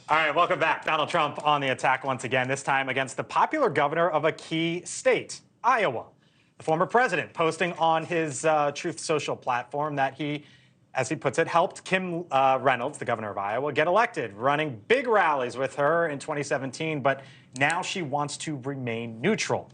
All right, welcome back. Donald Trump on the attack once again, this time against the popular governor of a key state, Iowa. The former president posting on his Truth Social platform that he, as he puts it, helped Kim Reynolds, the governor of Iowa, get elected, running big rallies with her in 2017, but now she wants to remain neutral.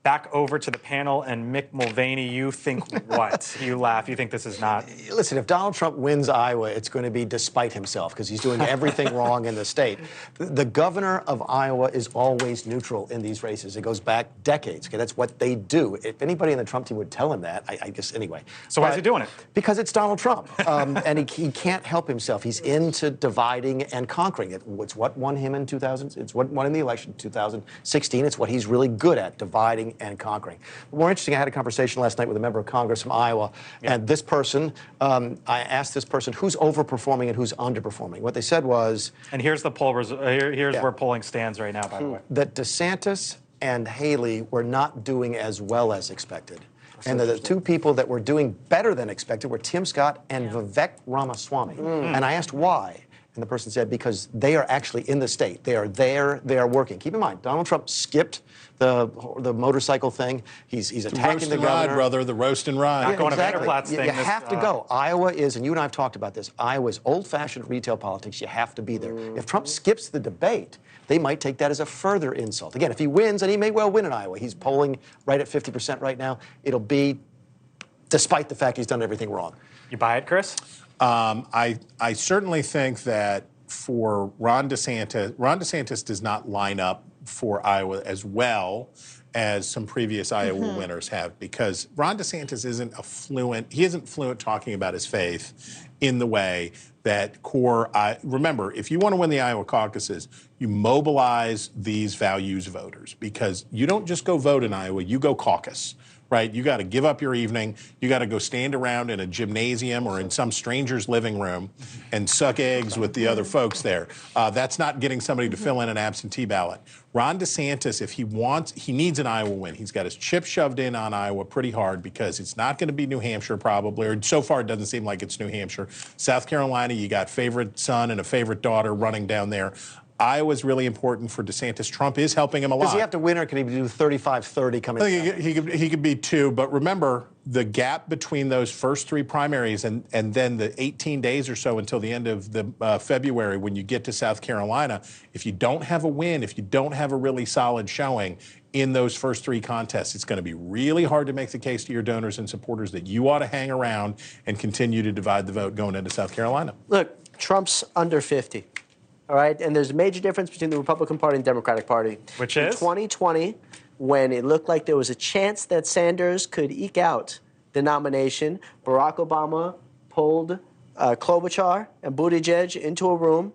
Back over to the panel, and Mick Mulvaney, you think what? You laugh. You think this is not... Listen, if Donald Trump wins Iowa, it's going to be despite himself because he's doing everything wrong in the state. The governor of Iowa is always neutral in these races. It goes back decades. Okay, that's what they do. If anybody in the Trump team would tell him that, I guess anyway. So why is he doing it? Because it's Donald Trump, and he can't help himself. He's into dividing and conquering. It's what won him in 2000. It's what won in the election in 2016. It's what he's really good at, dividing and conquering. But more interesting, I had a conversation last night with a member of Congress from Iowa, and this person, I asked this person who's overperforming and who's underperforming. What they said was... And here's the poll, here's where polling stands right now, by the way. That DeSantis and Haley were not doing as well as expected. And the two people that were doing better than expected were Tim Scott and Vivek Ramaswamy. And I asked why. And the person said, because they are actually in the state. They are there. They are working. Keep in mind, Donald Trump skipped the motorcycle thing. He's attacking the governor. Ride, brother, the roast and ride. Not going to Vanderplaats thing. You have to go. Iowa is, and you and I have talked about this, Iowa's old-fashioned retail politics. You have to be there. If Trump skips the debate, they might take that as a further insult. Again, if he wins, and he may well win in Iowa, he's polling right at 50% right now, it'll be despite the fact he's done everything wrong. You buy it, Chris? I certainly think that for Ron DeSantis does not line up for Iowa as well as some previous Iowa winners have, because Ron DeSantis isn't fluent talking about his faith in the way that remember, if you want to win the Iowa caucuses, you mobilize these values voters, because you don't just go vote in Iowa, you go caucus. Right? You got to give up your evening. You got to go stand around in a gymnasium or in some stranger's living room and suck eggs with the other folks there. That's not getting somebody to fill in an absentee ballot. Ron DeSantis, if he needs an Iowa win. He's got his chip shoved in on Iowa pretty hard, because it's not going to be New Hampshire probably, or so far it doesn't seem like it's New Hampshire. South Carolina, you got favorite son and a favorite daughter running down there. Iowa's really important for DeSantis. Trump is helping him a lot. Does he have to win, or can he do 35-30 coming? I think he could be two, but remember the gap between those first three primaries and then the 18 days or so until the end of the February when you get to South Carolina. If you don't have a win, if you don't have a really solid showing in those first three contests, it's going to be really hard to make the case to your donors and supporters that you ought to hang around and continue to divide the vote going into South Carolina. Look, Trump's under 50. All right, and there's a major difference between the Republican Party and Democratic Party. Which is? In 2020, when it looked like there was a chance that Sanders could eke out the nomination, Barack Obama pulled Klobuchar and Buttigieg into a room,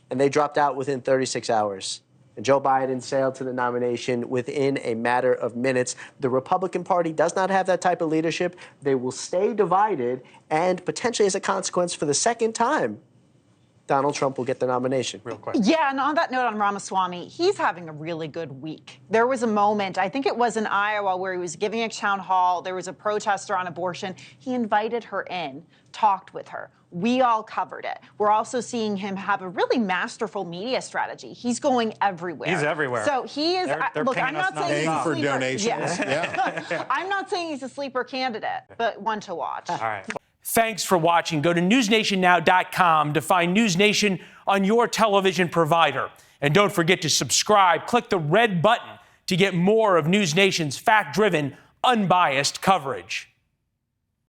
and they dropped out within 36 hours. And Joe Biden sailed to the nomination within a matter of minutes. The Republican Party does not have that type of leadership. They will stay divided, and potentially as a consequence, for the second time, Donald Trump will get the nomination. Real quick. Yeah, and on that note on Ramaswamy, he's having a really good week. There was a moment, I think it was in Iowa, where he was giving a town hall. There was a protester on abortion. He invited her in, talked with her. We all covered it. We're also seeing him have a really masterful media strategy. He's going everywhere. He's everywhere. So he is. Look, I'm not saying he's a for sleeper. donations. Yeah. I'm not saying he's a sleeper candidate, but one to watch. All right. Thanks for watching. Go to newsnationnow.com to find NewsNation on your television provider. And don't forget to subscribe. Click the red button to get more of NewsNation's fact-driven, unbiased coverage.